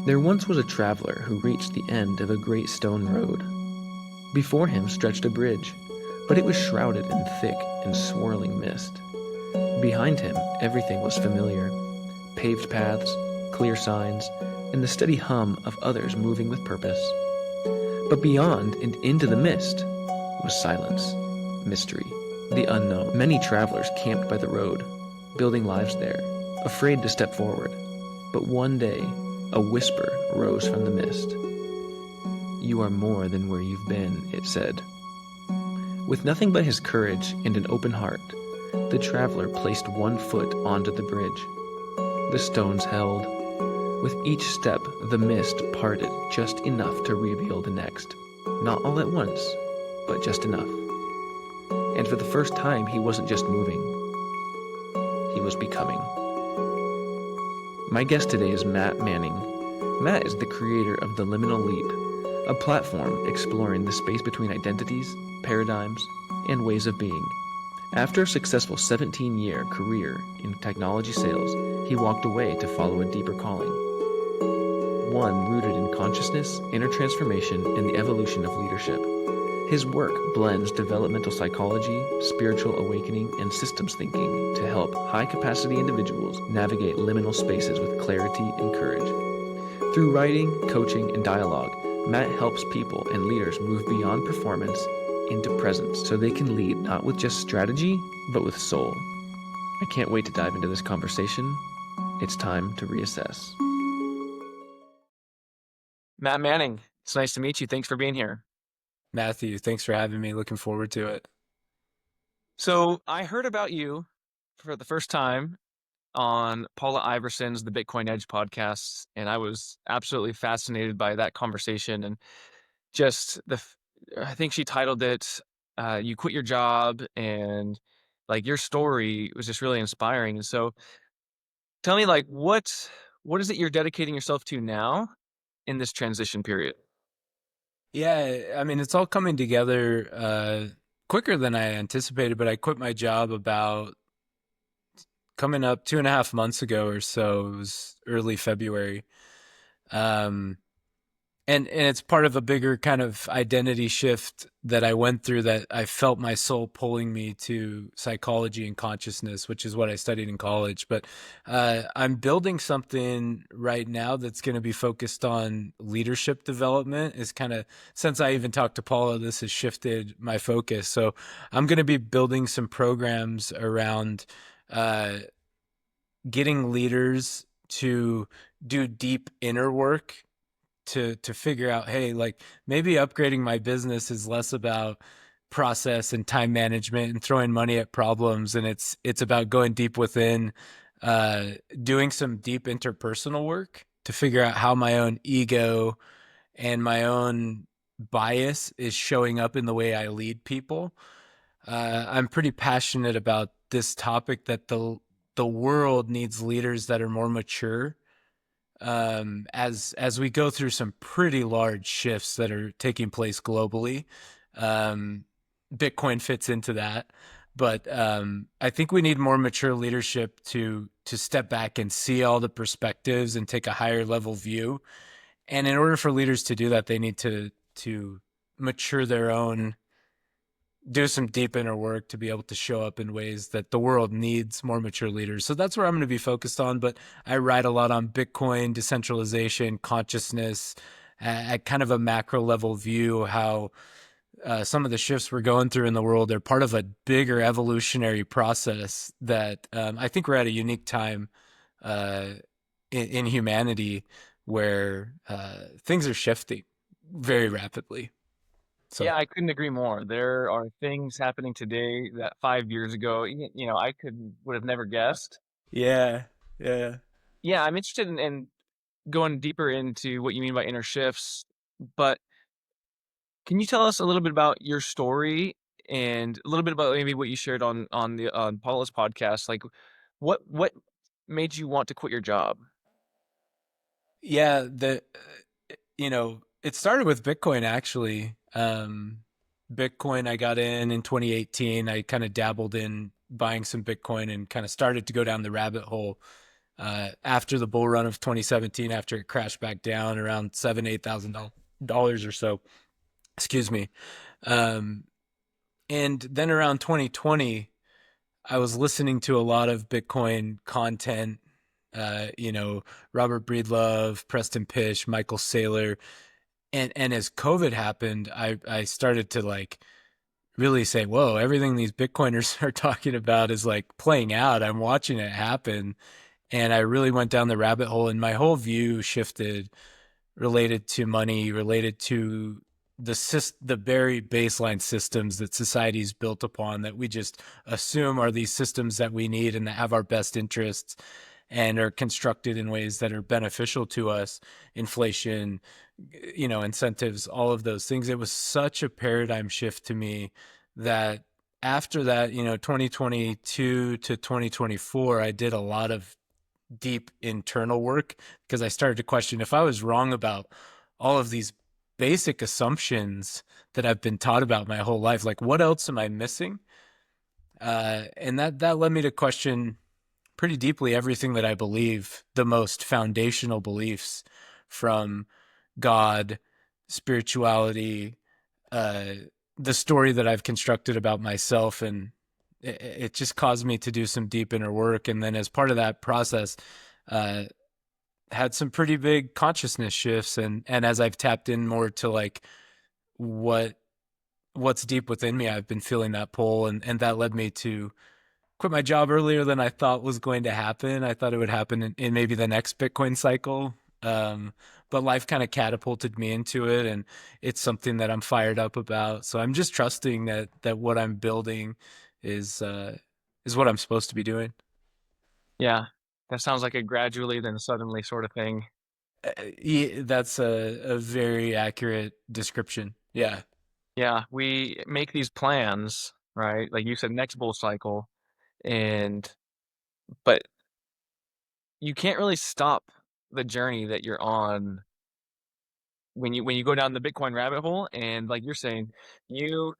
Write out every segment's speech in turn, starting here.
There once was a traveler who reached the end of a great stone road. Before him stretched a bridge, but it was shrouded in thick and swirling mist. Behind him, everything was familiar: paved paths, clear signs, and the steady hum of others moving with purpose. But beyond and into the mist was silence, mystery, the unknown. Many travelers camped by the road, building lives there, afraid to step forward. But one day, a whisper rose from the mist. "You are more than where you've been," it said. With nothing but his courage and an open heart, the traveler placed one foot onto the bridge. The stones held. With each step, the mist parted just enough to reveal the next. Not all at once, but just enough. And for the first time, he wasn't just moving. He was becoming. My guest today is Matt Manning. Matt is the creator of the Liminal Leap, a platform exploring the space between identities, paradigms, and ways of being. After a successful 17-year career in technology sales, he walked away to follow a deeper calling. One rooted in consciousness, inner transformation, and the evolution of leadership. His work blends developmental psychology, spiritual awakening, and systems thinking to help high-capacity individuals navigate liminal spaces with clarity and courage. Through writing, coaching, and dialogue, Matt helps people and leaders move beyond performance into presence so they can lead not with just strategy, but with soul. I can't wait to dive into this conversation. It's time to reassess. Matt Manning, it's nice to meet you. Thanks for being here. Matthew, thanks for having me. Looking forward to it. So I heard about you for the first time on Paula Iverson's The Bitcoin Edge podcast, and I was absolutely fascinated by that conversation. And just I think she titled it, "You Quit Your Job," and like your story was just really inspiring. And so tell me, like, what is it you're dedicating yourself to now in this transition period? Yeah, I mean, it's all coming together quicker than I anticipated, but I quit my job about coming up 2.5 months ago or so. It was early February. Um, and it's part of a bigger kind of identity shift that I went through, that I felt my soul pulling me to psychology and consciousness, which is what I studied in college. But I'm building something right now that's going to be focused on leadership development. Is kind of, since I even talked to Paula, this has shifted my focus. So I'm going to be building some programs around uh, getting leaders to do deep inner work to figure out, hey, like maybe upgrading my business is less about process and time management and throwing money at problems, and it's about going deep within, uh, doing some deep interpersonal work to figure out how my own ego and my own bias is showing up in the way I lead people. I'm pretty passionate about this topic, that the world needs leaders that are more mature, as we go through some pretty large shifts that are taking place globally. Um, Bitcoin fits into that, but I think we need more mature leadership to step back and see all the perspectives and take a higher level view. And in order for leaders to do that, they need to mature their own, do some deep inner work to be able to show up in ways that the world needs more mature leaders. So that's where I'm going to be focused on. But I write a lot on Bitcoin, decentralization, consciousness, at kind of a macro level view, how some of the shifts we're going through in the world are part of a bigger evolutionary process that I think we're at a unique time uh, in humanity, where things are shifting very rapidly. So Yeah, I couldn't agree more. There are things happening today that 5 years ago, I would have never guessed. yeah, yeah. Yeah, I'm interested in going deeper into what you mean by inner shifts, but can you tell us a little bit about your story and a little bit about maybe what you shared on Paula's podcast? Like, what made you want to quit your job? Yeah, it started with Bitcoin actually. Bitcoin, I got in 2018. I kind of dabbled in buying some Bitcoin and kind of started to go down the rabbit hole. after the bull run of 2017, after it crashed back down around $7,000-8,000 or so. Excuse me. Um, and then around 2020, I was listening to a lot of Bitcoin content. You know, Robert Breedlove, Preston Pish, Michael Saylor, and as COVID happened, I started to like really say, whoa, everything these Bitcoiners are talking about is like playing out. I'm watching it happen. And I really went down the rabbit hole, and my whole view shifted related to money, related to the very baseline systems that society's built upon that we just assume are these systems that we need and that have our best interests and are constructed in ways that are beneficial to us. Inflation, you know, incentives, all of those things. It was such a paradigm shift to me that after that, you know, 2022 to 2024, I did a lot of deep internal work because I started to question if I was wrong about all of these basic assumptions that I've been taught about my whole life, like what else am I missing? And that led me to question pretty deeply everything that I believe, the most foundational beliefs from God, spirituality, uh, the story that I've constructed about myself. And it just caused me to do some deep inner work. And then as part of that process, uh, had some pretty big consciousness shifts. And as I've tapped in more to like what what's deep within me, I've been feeling that pull, and that led me to quit my job earlier than I thought was going to happen. I thought it would happen in maybe the next Bitcoin cycle. But life kind of catapulted me into it, and it's something that I'm fired up about. So I'm just trusting that what I'm building is is what I'm supposed to be doing. Yeah, that sounds like a gradually then suddenly sort of thing. Yeah, that's a very accurate description. Yeah. Yeah, we make these plans, right? Like you said, next bull cycle, and but you can't really stop the journey that you're on when you go down the Bitcoin rabbit hole. And like you're saying, you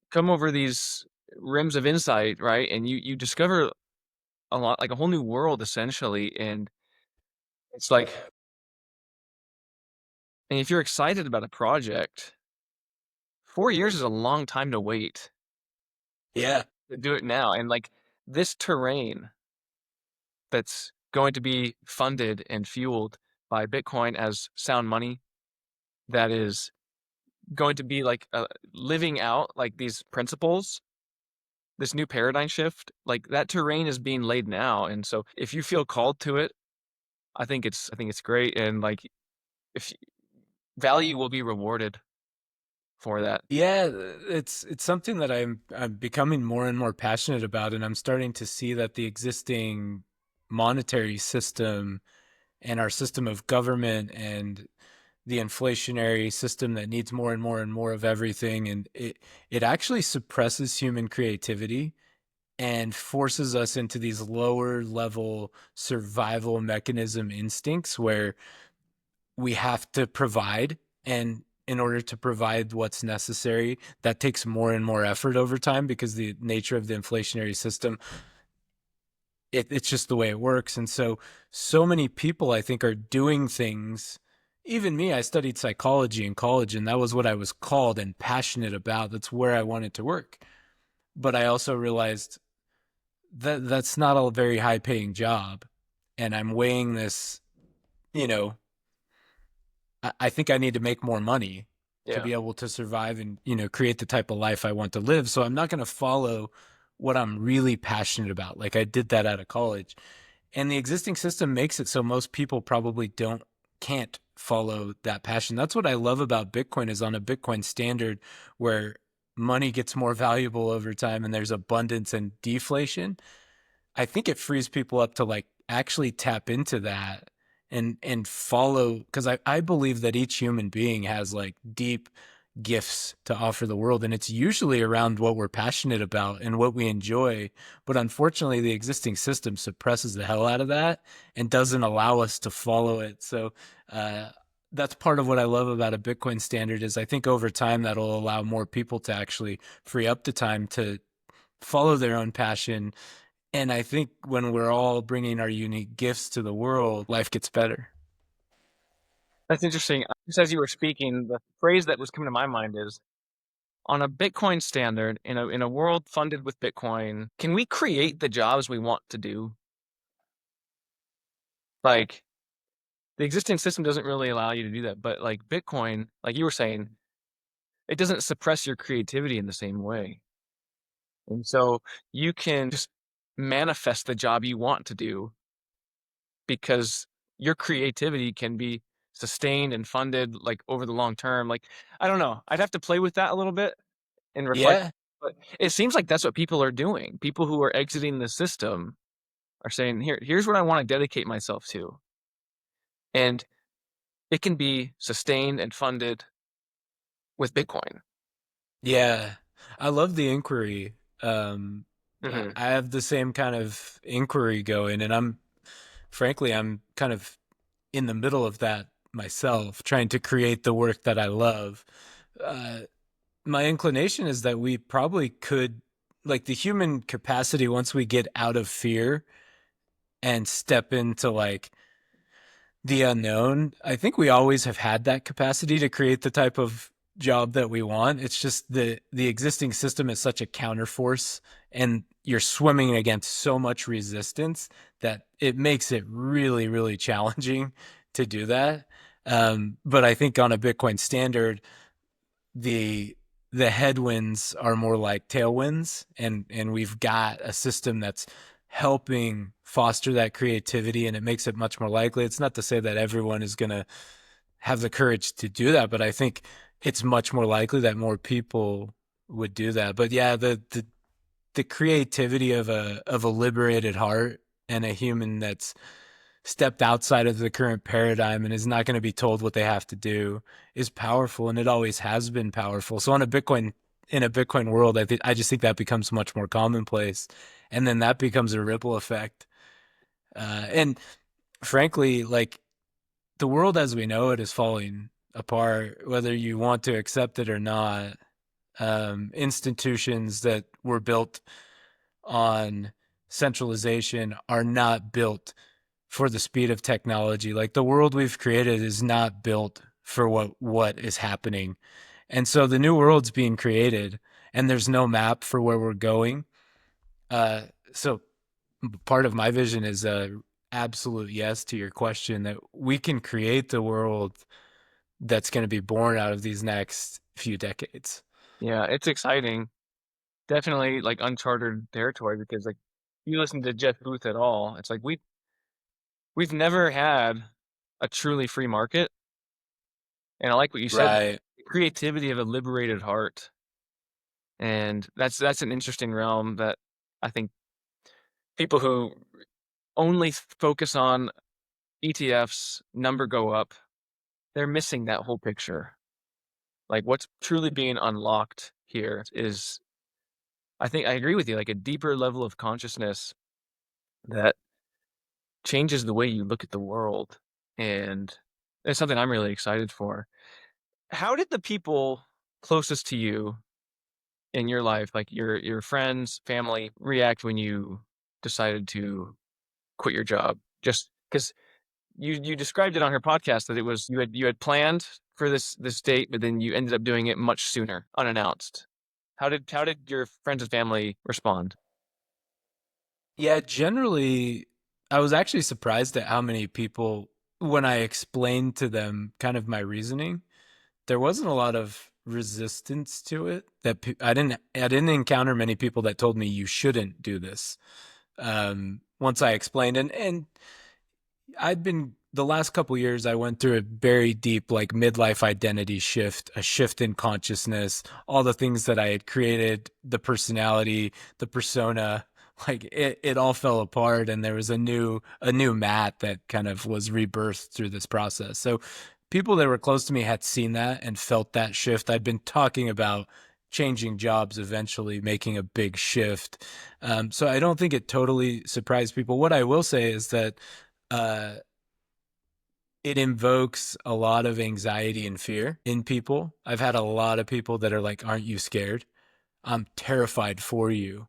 come over these rims of insight, right? And you discover a lot, like a whole new world essentially. And it's like, and if you're excited about a project, 4 years is a long time to wait Yeah. to do it now. And like this terrain that's going to be funded and fueled by Bitcoin as sound money, that is going to be like living out like these principles, this new paradigm shift, like that terrain is being laid now. And so if you feel called to it, I think it's great. And like if value will be rewarded for that. Yeah, it's something that I'm becoming more and more passionate about, and I'm starting to see that the existing monetary system and our system of government and the inflationary system that needs more and more and more of everything, and it actually suppresses human creativity and forces us into these lower level survival mechanism instincts where we have to provide, and in order to provide what's necessary, that takes more and more effort over time because the nature of the inflationary system, it's just the way it works. And so many people I think are doing things. Even me, I studied psychology in college, and that was what I was called and passionate about. That's where I wanted to work. But I also realized that that's not a very high paying job, and I'm weighing this, you know, I think I need to make more money to Yeah. be able to survive and, you know, create the type of life I want to live. So I'm not going to follow what I'm really passionate about. Like I did that out of college. And the existing system makes it so most people probably can't follow that passion. That's what I love about Bitcoin is on a Bitcoin standard where money gets more valuable over time and there's abundance and deflation. I think it frees people up to like actually tap into that and follow, because I believe that each human being has like deep gifts to offer the world, and it's usually around what we're passionate about and what we enjoy. But unfortunately the existing system suppresses the hell out of that and doesn't allow us to follow it. So that's part of what I love about a Bitcoin standard is I think over time that'll allow more people to actually free up the time to follow their own passion And I think when we're all bringing our unique gifts to the world, life gets better. That's interesting. Just as you were speaking, the phrase that was coming to my mind is on a Bitcoin standard, in a world funded with Bitcoin, can we create the jobs we want to do? Like the existing system doesn't really allow you to do that, but like Bitcoin, like you were saying, it doesn't suppress your creativity in the same way. And so you can just manifest the job you want to do because your creativity can be sustained and funded like over the long term. Like, I don't know. I'd have to play with that a little bit and reflect. Yeah. But it seems like that's what people are doing. People who are exiting the system are saying, here's what I want to dedicate myself to. And it can be sustained and funded with Bitcoin. Yeah. I love the inquiry. Hmm. I have the same kind of inquiry going, and frankly, I'm kind of in the middle of that myself, trying to create the work that I love. Uh, my inclination is that we probably could, like the human capacity, once we get out of fear and step into like the unknown, I think we always have had that capacity to create the type of job that we want. It's just the existing system is such a counterforce, and you're swimming against so much resistance that it makes it really, really challenging to do that. But I think on a Bitcoin standard, the the headwinds are more like tailwinds, and we've got a system that's helping foster that creativity, and it makes it much more likely. It's not to say that everyone is going to have the courage to do that, but I think it's much more likely that more people would do that. But yeah, the creativity of a liberated heart and a human that's stepped outside of the current paradigm and is not going to be told what they have to do is powerful, and it always has been powerful. So on a Bitcoin in a Bitcoin world, I just think that becomes much more commonplace, and then that becomes a ripple effect. And frankly, like the world as we know it is falling apart, whether you want to accept it or not. Institutions that were built on centralization are not built for the speed of technology. Like the world we've created is not built for what is happening. And so the new world's being created and there's no map for where we're going. So part of my vision is a absolute yes to your question that we can create the world that's going to be born out of these next few decades. Yeah, it's exciting. Definitely like uncharted territory because like you listen to Jeff Booth at all, it's like we've never had a truly free market. And I like what you said, Right. the creativity of a liberated heart. And that's an interesting realm that I think people who only focus on ETFs, number go up, they're missing that whole picture. Like what's truly being unlocked here is, I think I agree with you, like a deeper level of consciousness that changes the way you look at the world. And it's something I'm really excited for. How did the people closest to you in your life, like your friends, family, react when you decided to quit your job? Just because you described it on her podcast that it was you had planned for this date, but then you ended up doing it much sooner, unannounced. How did your friends and family respond? Yeah, generally, I was actually surprised at how many people, when I explained to them kind of my reasoning, there wasn't a lot of resistance to it. I didn't encounter many people that told me you shouldn't do this. Once I explained, and I'd been the last couple years I went through a very deep like midlife identity shift, a shift in consciousness, all the things that I had created, the personality, the persona, like it all fell apart, and there was a new Matt that kind of was rebirthed through this process. So people that were close to me had seen that and felt that shift. I'd been talking about changing jobs, eventually making a big shift. So I don't think it totally surprised people. What I will say is that uh, it invokes a lot of anxiety and fear in people. I've had a lot of people that are like, "Aren't you scared? I'm terrified for you."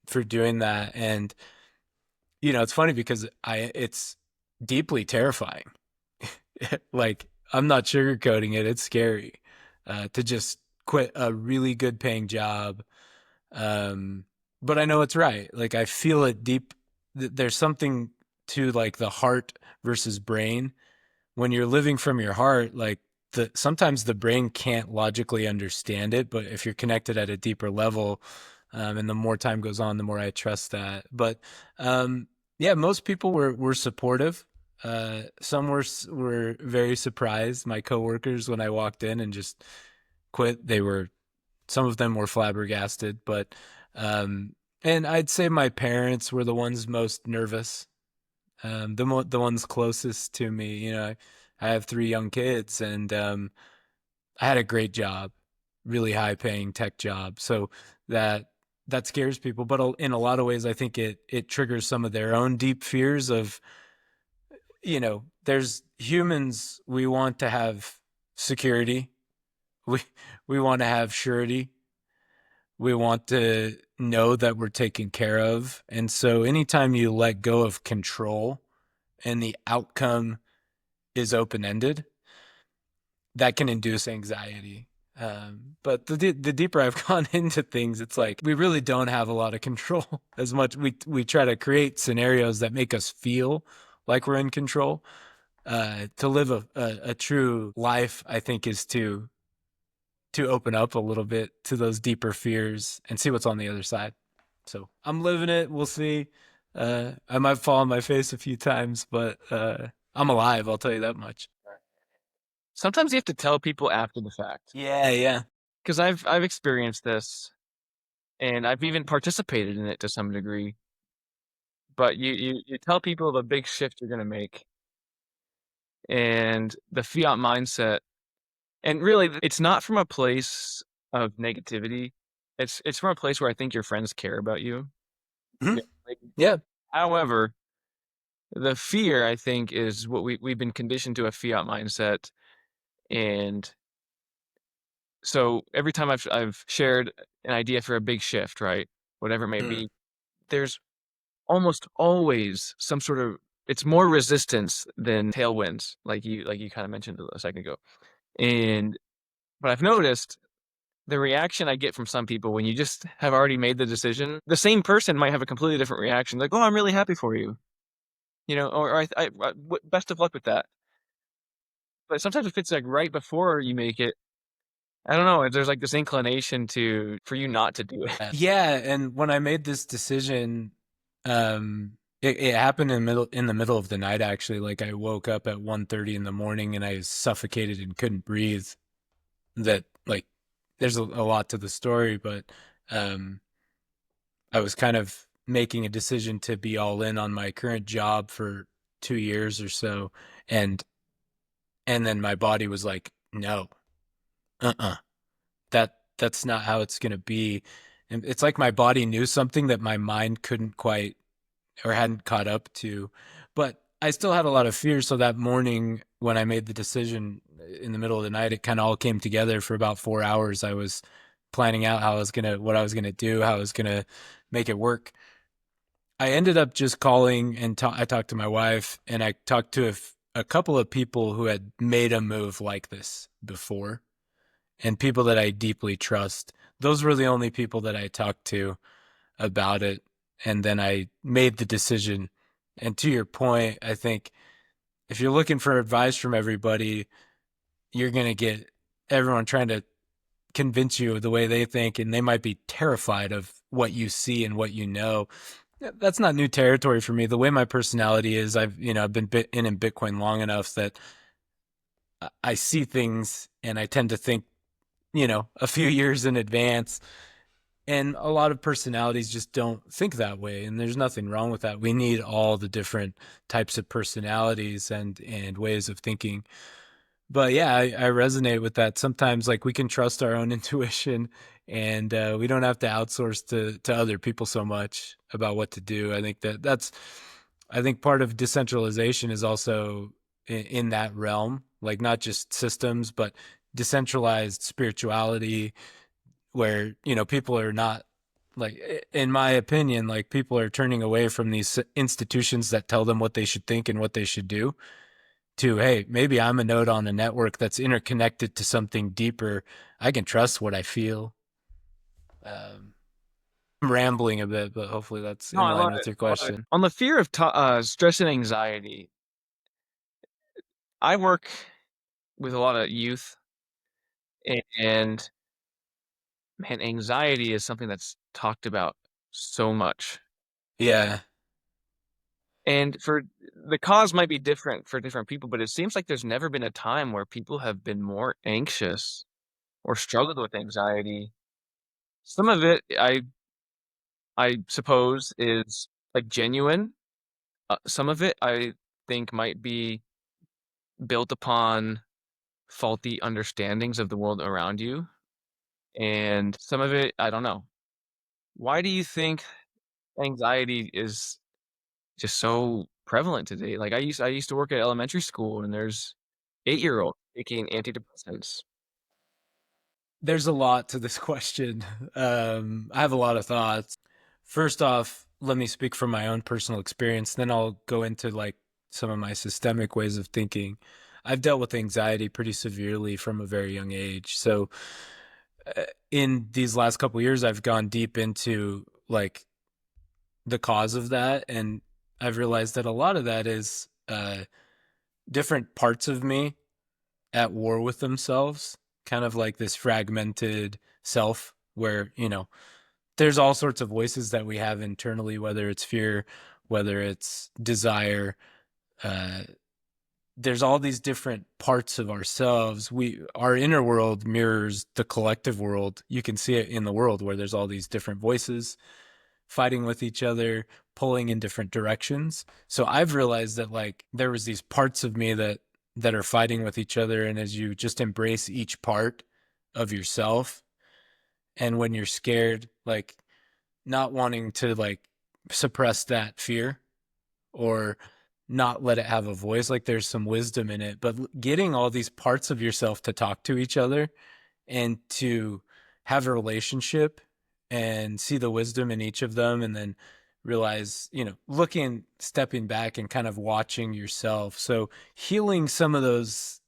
for doing that. And it's funny because it's deeply terrifying. Like, I'm not sugarcoating it. It's scary to just quit a really good paying job. Um, but I know it's right. Like, I feel it deep. There's something to like the heart versus brain. When you're living from your heart, like sometimes the brain can't logically understand it, but if you're connected at a deeper level, and the more time goes on, the more I trust that. But yeah, most people were supportive. Some were very surprised. My coworkers, when I walked in and just quit, some of them were flabbergasted. But and I'd say my parents were the ones most nervous, the ones closest to me. I have three young kids, and I had a great job, really high paying tech job. So that that scares people, but in a lot of ways, I think it triggers some of their own deep fears of, there's humans. We want to have security. We we want to have surety. We want to know that we're taken care of. And so anytime you let go of control and the outcome is open ended, that can induce anxiety. But the deeper I've gone into things, it's like we really don't have a lot of control as much. We try to create scenarios that make us feel like we're in control. To live a true life, I think, is to open up a little bit to those deeper fears and see what's on the other side. So I'm living it. We'll see. I might fall on my face a few times, but I'm alive. I'll tell you that much. Sometimes you have to tell people after the fact, Yeah, yeah. because I've experienced this, and I've even participated in it to some degree. But you tell people of a big shift you're going to make, and the fiat mindset, and really it's not from a place of negativity. It's from a place where I think your friends care about you. Mhm. Yeah, like, Yeah. however, the fear, I think, is what we've been conditioned to a fiat mindset. And so every time I've shared an idea for a big shift, right? Whatever it may Mm. be, there's almost always some sort of, it's more resistance than tailwinds, like you kind of mentioned a second ago. And but I've noticed the reaction I get from some people when you just have already made the decision, the same person might have a completely different reaction. Like, "Oh, I'm really happy for you," or "Best of luck with that." But sometimes if it's like right before you make it, I don't know. There's like this inclination for you not to do it. Yeah, and when I made this decision, it happened in the middle of the night actually. Like I woke up at 1:30 in the morning and I suffocated and couldn't breathe. That like there's a lot to the story, but um I was kind of making a decision to be all in on my current job for 2 years or so, and then my body was like, no, uh-uh. That's not how it's gonna be. And it's like my body knew something that my mind couldn't quite or hadn't caught up to. But I still had a lot of fear. So that morning when I made the decision in the middle of the night, it kind of all came together for about 4 hours. I was planning out what I was gonna do, how I was gonna make it work. I ended up just calling and I talked to my wife and I talked to a couple of people who had made a move like this before and people that I deeply trust. Those were the only people that I talked to about it. And then I made the decision. And to your point, I think if you're looking for advice from everybody, you're going to get everyone trying to convince you of the way they think, and they might be terrified of what you see and what you know. That's not new territory for me. The way my personality is, I've been in Bitcoin long enough that I see things and I tend to think, a few years in advance. And a lot of personalities just don't think that way. And there's nothing wrong with that. We need all the different types of personalities and ways of thinking. But yeah, I resonate with that. Sometimes like we can trust our own intuition and we don't have to outsource to other people so much about what to do. I think I think part of decentralization is also in that realm, like not just systems, but decentralized spirituality where, people are not like in my opinion, like people are turning away from these institutions that tell them what they should think and what they should do to, hey, maybe I'm a node on a network that's interconnected to something deeper. I can trust what I feel. I'm rambling a bit, but hopefully that's No, in I line love with it. your I love it. question. On the fear of stress and anxiety, I work with a lot of youth, and man, anxiety is something that's talked about so much. Yeah. And for the cause might be different for different people, but it seems like there's never been a time where people have been more anxious or struggled with anxiety. Some of it, I suppose, is like genuine. Some of it, I think, might be built upon faulty understandings of the world around you, and some of it, I don't know. Why do you think anxiety is just so prevalent today? Like I used to work at elementary school, and there's 8-year-olds taking antidepressants. There's a lot to this question. I have a lot of thoughts. First off, let me speak from my own personal experience, then I'll go into like some of my systemic ways of thinking. I've dealt with anxiety pretty severely from a very young age. So, in these last couple of years, I've gone deep into like the cause of that, and I've realized that a lot of that is different parts of me at war with themselves, kind of like this fragmented self where, there's all sorts of voices that we have internally, whether it's fear, whether it's desire. Uh, there's all these different parts of ourselves. Our inner world mirrors the collective world. You can see it in the world where there's all these different voices fighting with each other, pulling in different directions. So I've realized that like there was these parts of me that are fighting with each other, and as you just embrace each part of yourself, and when you're scared, like not wanting to like suppress that fear or not let it have a voice, like there's some wisdom in it, but getting all these parts of yourself to talk to each other and to have a relationship and see the wisdom in each of them, and then realize, looking, stepping back and kind of watching yourself. So healing some of those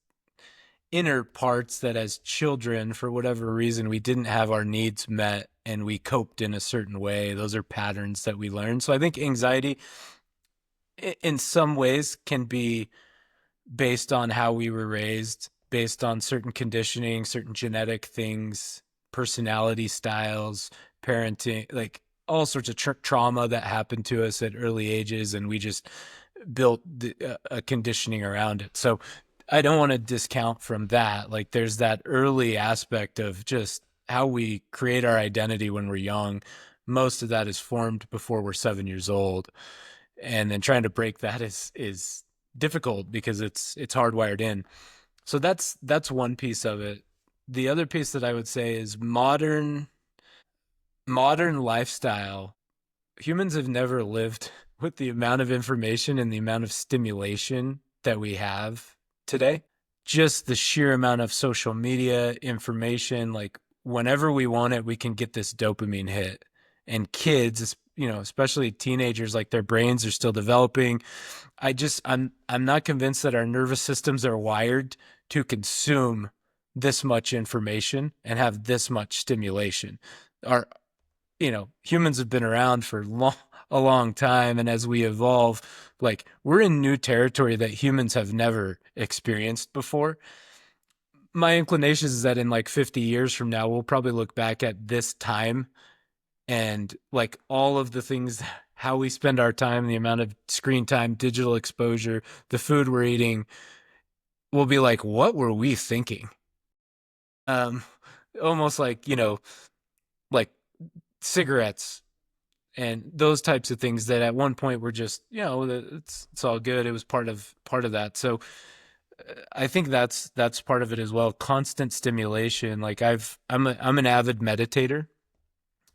inner parts that as children, for whatever reason, we didn't have our needs met and we coped in a certain way. Those are patterns that we learn. So I think anxiety in some ways can be based on how we were raised, based on certain conditioning, certain genetic things, personality styles, parenting, like all sorts of trauma that happened to us at early ages, and we just built a conditioning around it. So I don't want to discount from that. Like there's that early aspect of just how we create our identity when we're young. Most of that is formed before we're 7 years old, and then trying to break that is difficult because it's hardwired in. So that's one piece of it. The other piece that I would say is modern lifestyle. Humans have never lived with the amount of information and the amount of stimulation that we have today. Just the sheer amount of social media information, like whenever we want it, we can get this dopamine hit. And kids, especially teenagers, like their brains are still developing. I'm not convinced that our nervous systems are wired to consume this much information and have this much stimulation. Our Humans have been around for a long time, and as we evolve, like we're in new territory that humans have never experienced before. My inclination is that in like 50 years from now, we'll probably look back at this time and like all of the things, how we spend our time, the amount of screen time, digital exposure, the food we're eating, we'll be like, what were we thinking? Um, Almost like, like cigarettes and those types of things that at one point were just, it's all good. It was part of that. So I think that's part of it as well. Constant stimulation. Like I'm an avid meditator,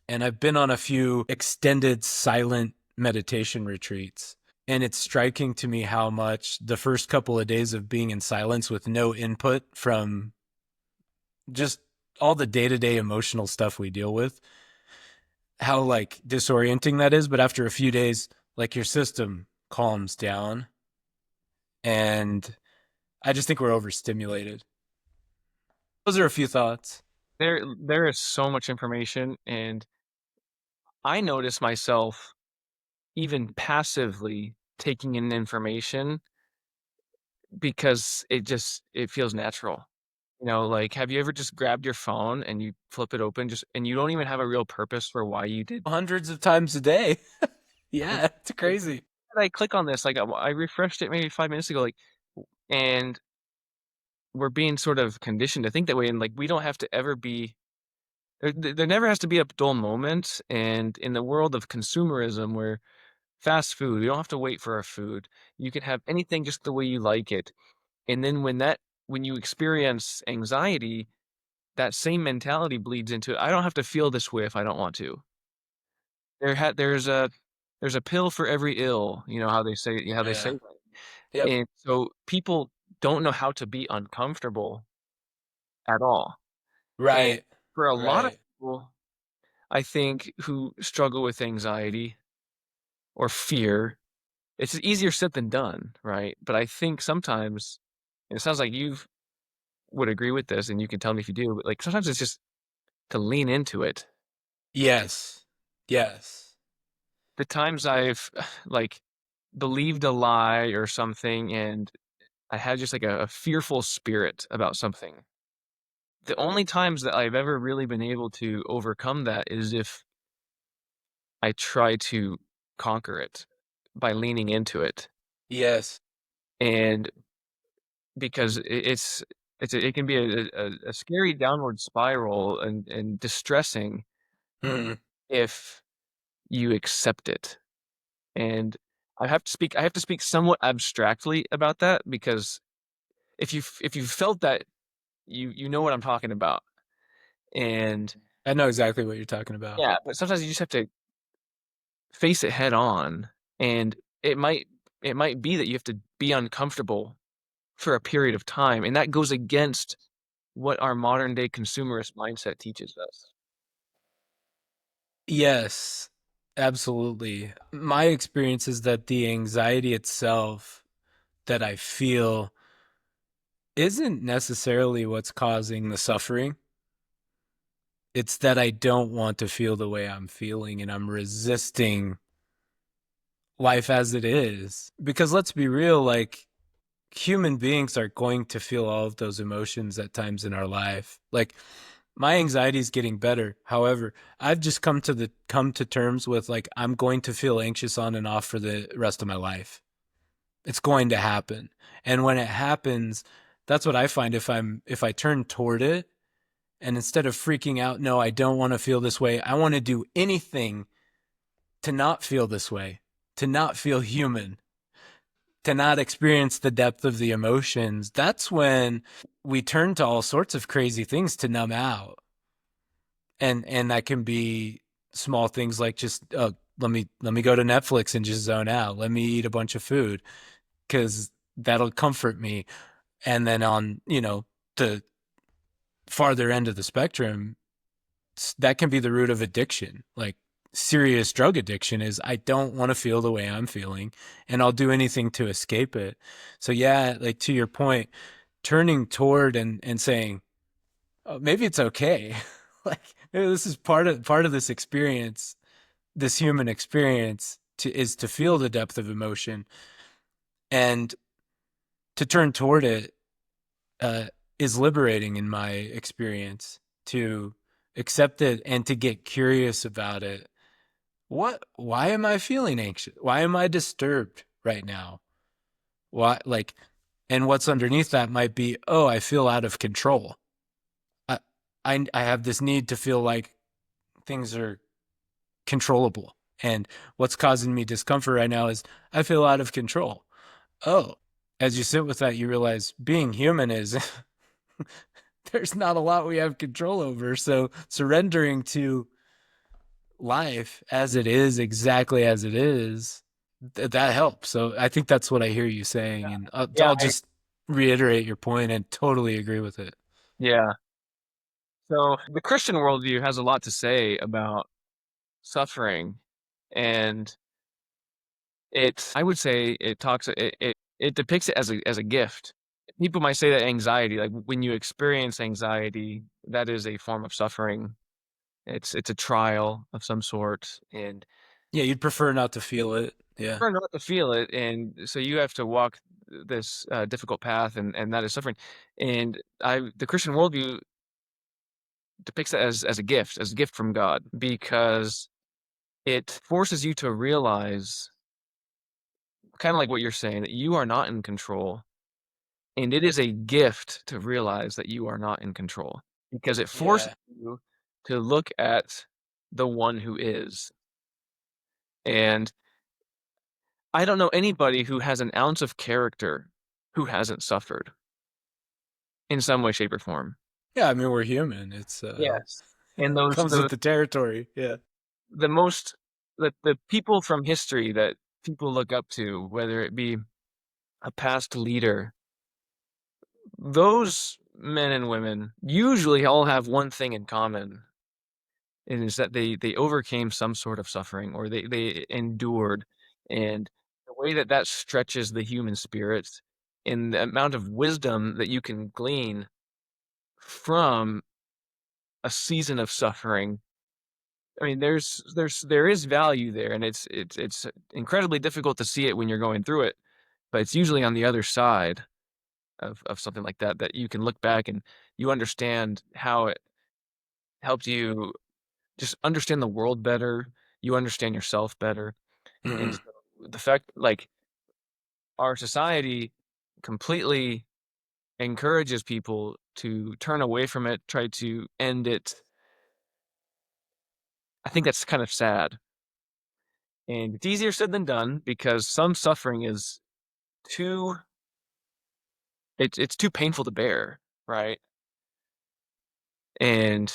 and I've been on a few extended silent meditation retreats. And it's striking to me how much the first couple of days of being in silence with no input from just all the day to day emotional stuff we deal with, how like disorienting that is, but after a few days, like your system calms down, and I just think we're overstimulated. Those are a few thoughts. There is so much information, and I notice myself even passively taking in information because it feels natural. You know, like, have you ever just grabbed your phone and you flip it open just and you don't even have a real purpose for why you did? Hundreds of times a day. And Yeah, it's like, crazy. I click on this, like, I refreshed it maybe 5 minutes ago, like, and we're being sort of conditioned to think that way, and, like, we don't have to ever be there never has to be a dull moment, and in the world of consumerism where fast food, you don't have to wait for our food. You can have anything just the way you like it, and then when you experience anxiety, that same mentality bleeds into, "I don't have to feel this way if I don't want to." There's a pill for every ill, you know how they say Yeah. that. Yep. And so people don't know how to be uncomfortable at all. And Right. for a lot of Right. people, I think, who struggle with anxiety or fear, it's easier said than done, right? But I think sometimes, and it sounds like you would agree with this, and you can tell me if you do, but like sometimes it's just to lean into it. Yes. Yes. The times I've like believed a lie or something and I had just like a fearful spirit about something. The only times that I've ever really been able to overcome that is if I try to conquer it by leaning into it. Yes. And because it can be a scary downward spiral and distressing Mm. if you accept it. And I have to speak somewhat abstractly about that because if you felt that, you know what I'm talking about. And I know exactly what you're talking about. yeah, but sometimes you just have to face it head on, and it might be that you have to be uncomfortable for a period of time, and that goes against what our modern day consumerist mindset teaches us. Yes, absolutely. My experience is that the anxiety itself that I feel isn't necessarily what's causing the suffering. It's that I don't want to feel the way I'm feeling and I'm resisting life as it is. Because let's be real, like human beings are going to feel all of those emotions at times in our life. Like my anxiety is getting better. However, I've just come to terms with like I'm going to feel anxious on and off for the rest of my life. It's going to happen. And when it happens, that's what I find if I turn toward it and instead of freaking out, no, I don't want to feel this way. I want to do anything to not feel this way, to not feel human, to not experience the depth of the emotions. That's when we turn to all sorts of crazy things to numb out. And that can be small things like just let me go to Netflix and just zone out. Let me eat a bunch of food because that'll comfort me. And then on, you know, the farther end of the spectrum, that can be the root of addiction. Like serious drug addiction is I don't want to feel the way I'm feeling and I'll do anything to escape it. So yeah, like to your point, turning toward and saying, oh, maybe it's okay. Like maybe this is part of this experience, this human experience is to feel the depth of emotion and to turn toward it uh, is liberating in my experience to accept it and to get curious about it. Why am I feeling anxious? Why am I disturbed right now? Why, like, and what's underneath that might be, oh, I feel out of control. I, I have this need to feel like things are controllable. And what's causing me discomfort right now is I feel out of control. Oh, as you sit with that, you realize being human is there's not a lot we have control over. So surrendering to life as it is, exactly as it is, that helps. So I think that's what I hear you saying. And Yeah, I'll just reiterate your point and totally agree with it. yeah. So the Christian worldview has a lot to say about suffering, and I would say it depicts it as a gift. People might say that anxiety, like when you experience anxiety, that is a form of suffering. It's a trial of some sort, and Yeah, you'd prefer not to feel it. Yeah. prefer not to feel it, and so you have to walk this difficult path, and that is suffering. And the Christian worldview depicts that as a gift from God, because it forces you to realize, kind of like what you're saying, that you are not in control. And it is a gift to realize that you are not in control, because it forces Yeah. you to look at the one who is. And I don't know anybody who has an ounce of character who hasn't suffered in some way, shape, or form. Yeah, I mean we're human. It's Yes. And comes with the territory. Yeah. the most the people from history that people look up to, whether it be a past leader, those men and women usually all have one thing in common, and is that they overcame some sort of suffering, or they endured. And the way that that stretches the human spirit, and the amount of wisdom that you can glean from a season of suffering, I mean, there is value there, and it's incredibly difficult to see it when you're going through it, but it's usually on the other side of something like that, that you can look back and you understand how it helped you just understand the world better, you understand yourself better. And Hmm. so the fact, like, our society completely encourages people to turn away from it, try to end it. I think that's kind of sad. And it's easier said than done, because some suffering is too it's too painful to bear, right? And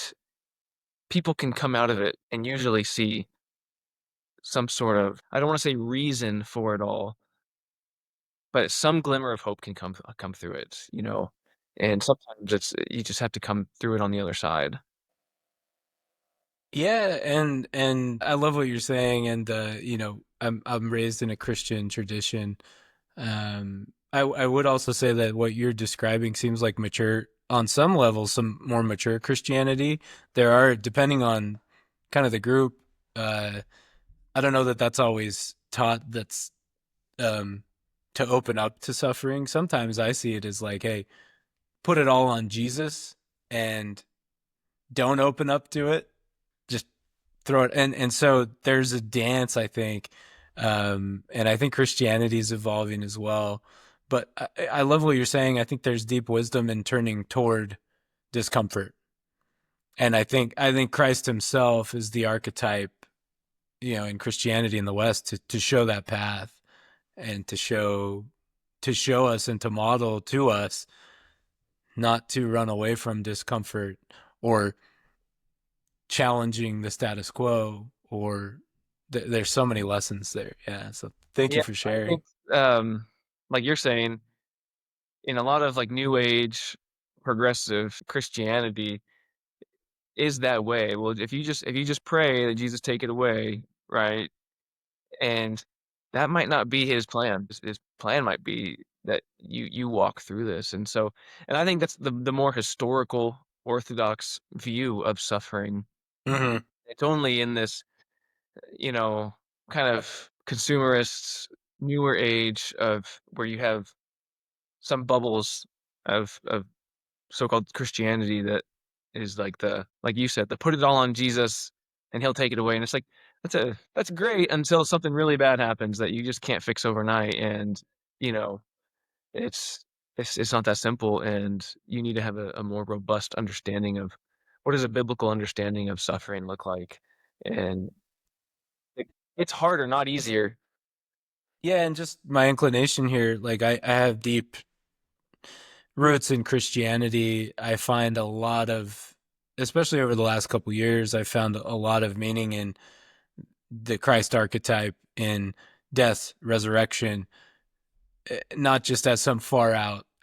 people can come out of it and usually see some sort of, I don't want to say reason for it all, but some glimmer of hope can come through it, you know. And sometimes it's you just have to come through it on the other side. Yeah, and I love what you're saying, and I'm raised in a Christian tradition. I would also say that what you're describing seems like mature on some levels, some more mature Christianity. There are, depending on kind of the group, uh, I don't know that that's always taught. That's um, to open up to suffering. Sometimes I see it as like, hey, put it all on Jesus and don't open up to it. Just throw it. And so there's a dance, I think, and I think Christianity is evolving as well. But I love what you're saying. I think there's deep wisdom in turning toward discomfort, and I think Christ Himself is the archetype, in Christianity in the West to show that path and to show us and to model to us not to run away from discomfort or challenging the status quo or there's so many lessons there. Yeah. So thank you Yeah, for I sharing. think, like you're saying, in a lot of like new age progressive Christianity is that way. Well, if you just pray that Jesus take it away, right? And that might not be his plan. His plan might be that you walk through this. And so, and I think that's the more historical orthodox view of suffering. Hmm. It's only in this, you know, kind of consumerist newer age of where you have some bubbles of so-called Christianity that is like like you said, the put it all on Jesus and he'll take it away. And it's like, that's great until something really bad happens that you just can't fix overnight. And, you know, it's, it's not that simple. And you need to have a more robust understanding of what does a biblical understanding of suffering look like. And it, it's harder, not easier. Yeah. And just my inclination here, like I have deep roots in Christianity. I find a lot of, especially over the last couple years, I found a lot of meaning in the Christ archetype in death, resurrection, not just as some far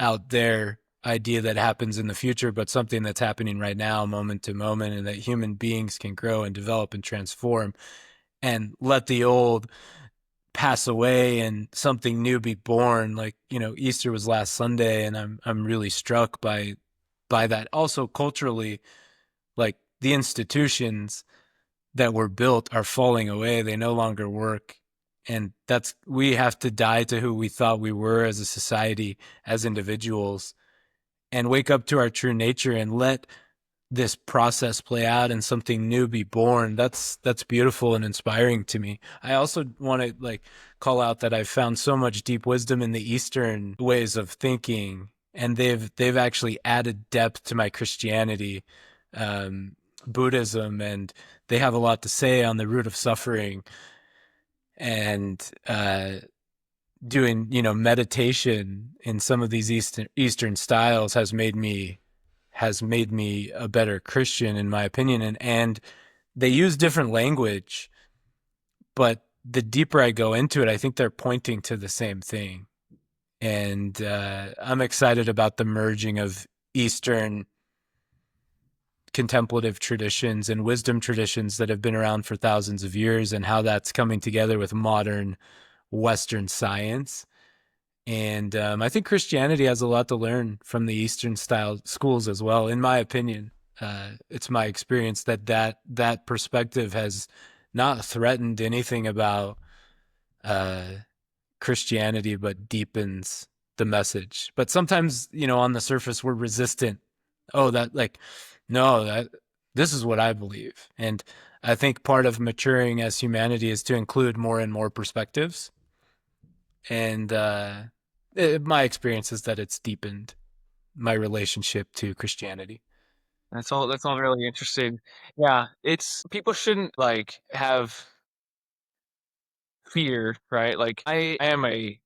out there idea that happens in the future, but something that's happening right now, moment to moment, and that human beings can grow and develop and transform and let the old pass away and something new be born. Like, Easter was last Sunday, and I'm really struck by that. Also culturally, like the institutions that were built are falling away. They no longer work. And we have to die to who we thought we were as a society, as individuals, and wake up to our true nature and let this process play out and something new be born. That's beautiful and inspiring to me. I also want to call out that I've found so much deep wisdom in the Eastern ways of thinking, and they've actually added depth to my Christianity, Buddhism, and they have a lot to say on the root of suffering, and doing meditation in some of these Eastern styles has made me a better Christian, in my opinion. And they use different language, but the deeper I go into it, I think they're pointing to the same thing. And I'm excited about the merging of Eastern contemplative traditions and wisdom traditions that have been around for thousands of years, and how that's coming together with modern Western science. And I think Christianity has a lot to learn from the Eastern style schools as well, in my opinion. It's my experience that perspective has not threatened anything about Christianity, but deepens the message. But sometimes, on the surface, we're resistant. Oh, no, this is what I believe. And I think part of maturing as humanity is to include more and more perspectives. And my experience is that it's deepened my relationship to Christianity. That's all really interesting. Yeah, it's people shouldn't have fear, right? Like I am a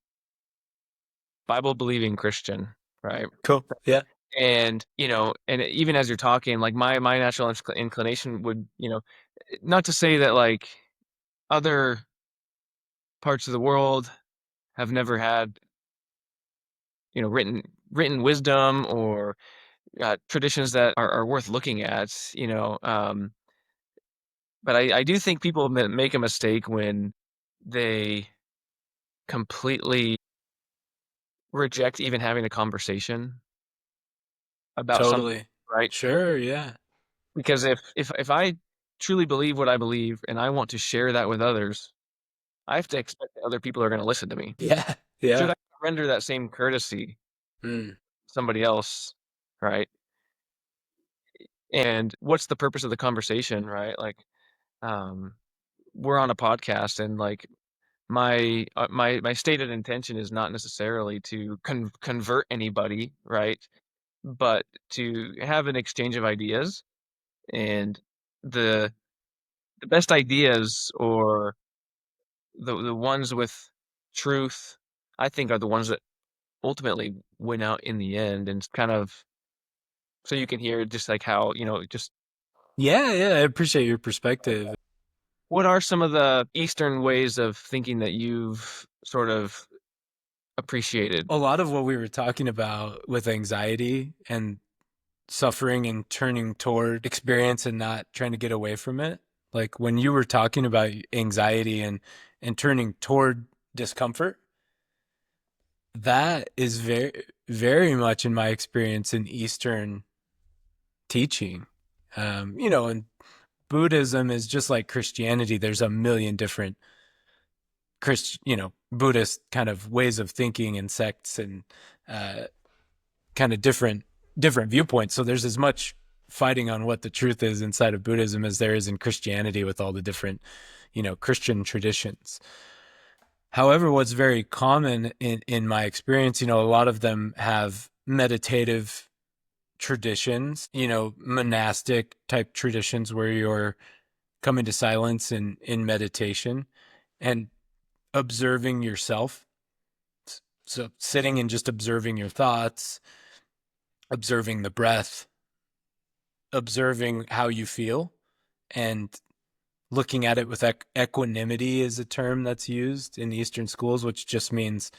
Bible believing Christian, right? Cool. Yeah. And and even as you're talking, like my natural inclination would, not to say that other parts of the world have never had, written wisdom or traditions that are worth looking at, but I do think people make a mistake when they completely reject even having a conversation about something, Totally. right? Sure. Yeah. Because if I truly believe what I believe and I want to share that with others, I have to expect that other people are going to listen to me. Yeah. Should Yeah. I render that same courtesy Mm. to somebody else, right? And what's the purpose of the conversation, right? Um, we're on a podcast, and my stated intention is not necessarily to convert anybody, right? But to have an exchange of ideas, and the the best ideas, or the ones with truth, I think, are the ones that ultimately win out in the end. And it's kind of, so you can hear just how, just Yeah. Yeah. I appreciate your perspective. what are some of the Eastern ways of thinking that you've sort of appreciated? A lot of what we were talking about with anxiety and suffering and turning toward experience and not trying to get away from it. Like when you were talking about anxiety and turning toward discomfort, that is very, very much in my experience in Eastern teaching. And Buddhism is just like Christianity. There's a million different Buddhist kind of ways of thinking and sects, and uh, kind of different viewpoints. So there's as much fighting on what the truth is inside of Buddhism as there is in Christianity, with all the different, Christian traditions. However, what's very common in my experience, a lot of them have meditative traditions, monastic type traditions where you're coming to silence in meditation and observing yourself. So sitting and just observing your thoughts, observing the breath, observing how you feel, and looking at it with equanimity is a term that's used in Eastern schools, which just means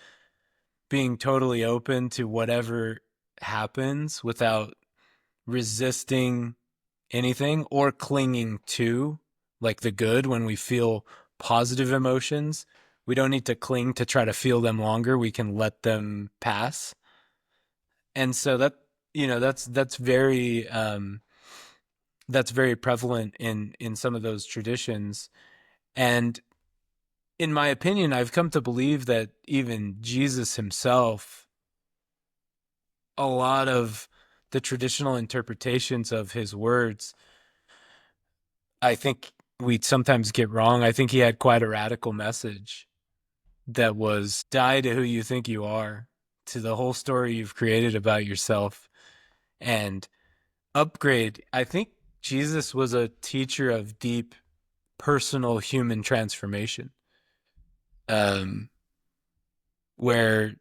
being totally open to whatever happens without resisting anything or clinging to like the good. When we feel positive emotions, we don't need to cling to try to feel them longer. We can let them pass. And so that, that's very prevalent in some of those traditions. And in my opinion, I've come to believe that even Jesus himself, a lot of the traditional interpretations of his words, I think we sometimes get wrong. I think he had quite a radical message that was die to who you think you are, to the whole story you've created about yourself, and upgrade. I think Jesus was a teacher of deep personal human transformation. Um, where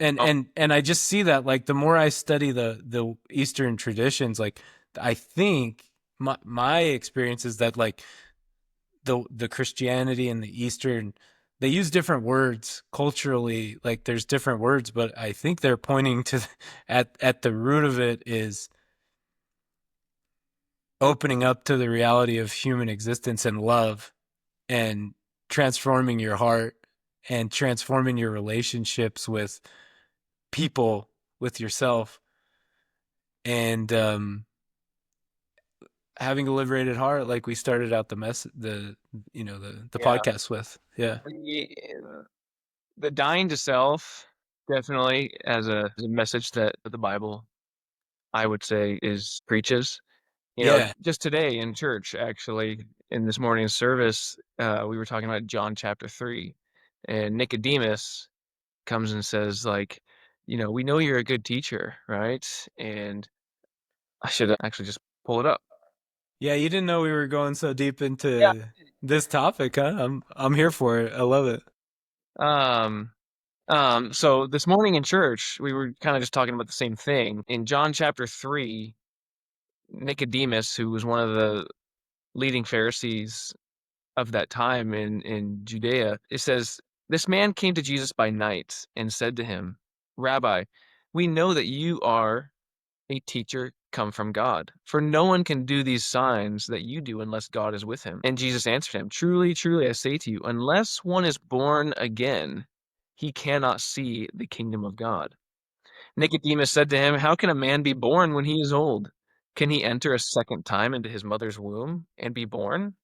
Oh, and I just see that, like, the more I study the Eastern traditions, like, I think my experience is that, like, the Christianity and the Eastern, they use different words culturally, like there's different words, but I think they're pointing to at the root of it is opening up to the reality of human existence and love, and transforming your heart and transforming your relationships with people, with yourself, and having a liberated heart, like we started out the yeah. podcast with. Yeah. The dying to self definitely as a message that the Bible, I would say, is preaches. Yeah. Just today in church, actually, in this morning's service, we were talking about John chapter 3, and Nicodemus comes and says, like, we know you're a good teacher, right? And I should actually just pull it up. Yeah, you didn't know we were going so deep Yeah. into this topic, huh? I'm here for it. I love it. Um, so this morning in church, we were kind of just talking about the same thing. In John chapter 3, Nicodemus, who was one of the leading Pharisees of that time in Judea, it says, "This man came to Jesus by night and said to him, 'Rabbi, we know that you are a teacher come from God, for no one can do these signs that you do unless God is with him.' And Jesus answered him, 'Truly, truly, I say to you, unless one is born again, he cannot see the kingdom of God.' Nicodemus said to him, 'How can a man be born when he is old? Can he enter a second time into his mother's womb and be born?'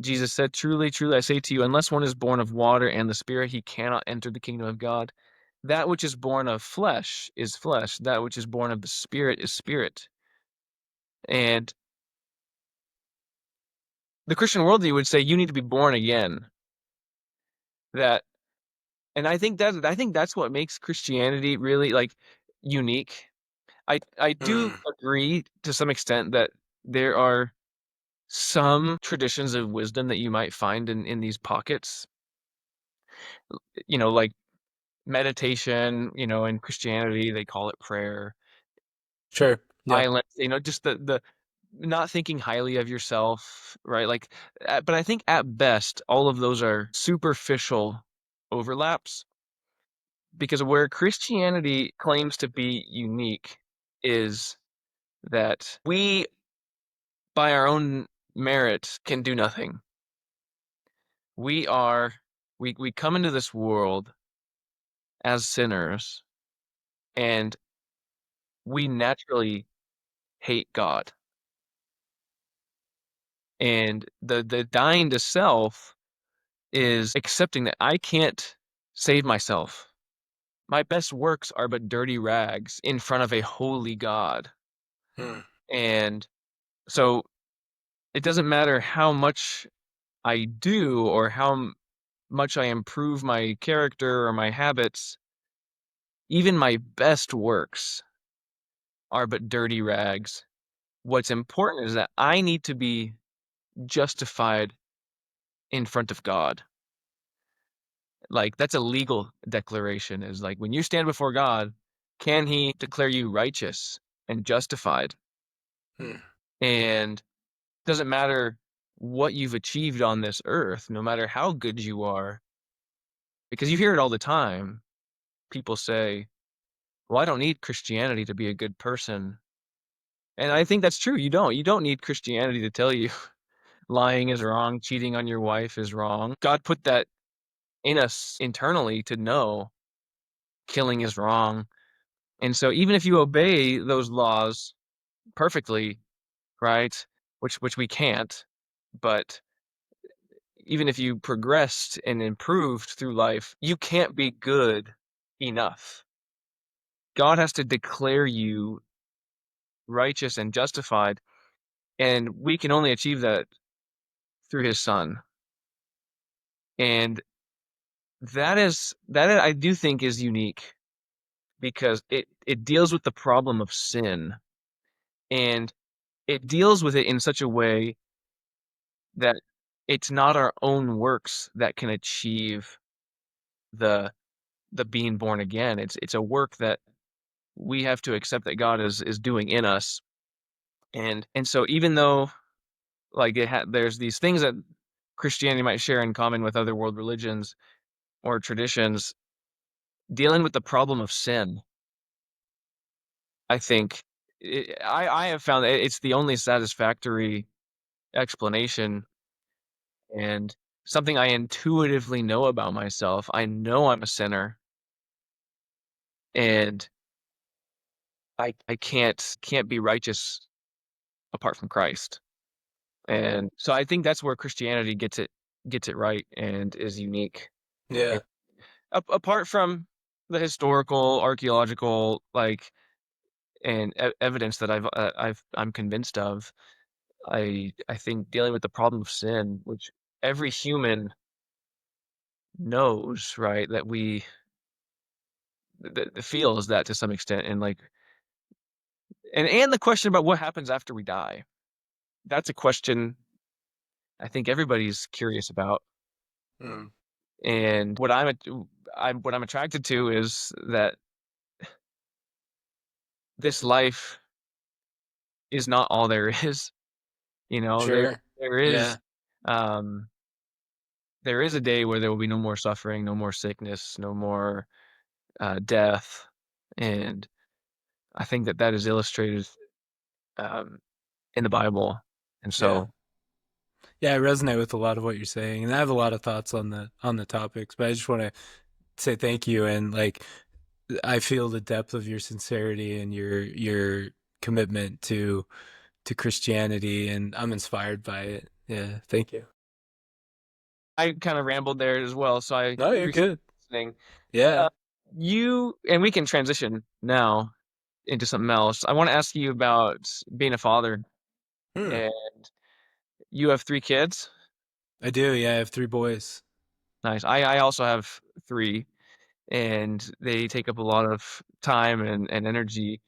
Jesus said, 'Truly, truly, I say to you, unless one is born of water and the Spirit, he cannot enter the kingdom of God. That which is born of flesh is flesh. That which is born of the Spirit is spirit.'" And the Christian worldview would say you need to be born again. That, and I think that's what makes Christianity really, like, unique. I do Mm. agree to some extent that there are some traditions of wisdom that you might find in these pockets, like meditation, in Christianity, they call it prayer, Sure. Yeah. silence, just the not thinking highly of yourself, right? Like, but I think at best, all of those are superficial overlaps, because where Christianity claims to be unique is that we, by our own merit, can do nothing. We are, we come into this world as sinners, and we naturally hate God. And the dying to self is accepting that I can't save myself. My best works are but dirty rags in front of a holy God. Mm. And so it doesn't matter how much I do or how much I improve my character or my habits, even my best works are but dirty rags. What's important is that I need to be justified in front of God. Like, that's a legal declaration, is like, when you stand before God, can he declare you righteous and justified? Mm. And doesn't matter what you've achieved on this earth, no matter how good you are, because you hear it all the time. People say, well, I don't need Christianity to be a good person. And I think that's true. You don't need Christianity to tell you lying is wrong, cheating on your wife is wrong. God put that in us internally to know killing is wrong. And so even if you obey those laws perfectly, right? Which we can't, but even if you progressed and improved through life, you can't be good enough. God has to declare you righteous and justified, and we can only achieve that through his son. And that I do think is unique because it deals with the problem of sin, and it deals with it in such a way that it's not our own works that can achieve the being born again. It's a work that we have to accept that God is doing in us. And so even though like there's these things that Christianity might share in common with other world religions or traditions, dealing with the problem of sin, I think I have found that it's the only satisfactory explanation and something I intuitively know about myself. I know I'm a sinner and I can't be righteous apart from Christ. And so I think that's where Christianity gets it right and is unique. Yeah. And apart from the historical, archaeological, like and evidence that I'm convinced of, I think dealing with the problem of sin, which every human knows, right, that that feels that to some extent, and like and the question about what happens after we die. That's a question I think everybody's curious about. Mm. And what I'm attracted to is that this life is not all there is. You know, Sure. there Yeah. is um there is a day where there will be no more suffering, no more sickness, no more death, and I think that is illustrated um, in the Bible. And Yeah. so Yeah, I resonate with a lot of what you're saying, and I have a lot of thoughts on the topics, but I just want to say thank you and like I feel the depth of your sincerity and your commitment to Christianity, and I'm inspired by it. Yeah, thank you. I kind of rambled there as well, so I No, you're appreciate good. you listening. Yeah. Uh, you and we can transition now into something else. I want to ask you about being a father. Hmm. And you have 3 kids? I do. Yeah, I have 3 boys. Nice. I also have 3, and they take up a lot of time and energy.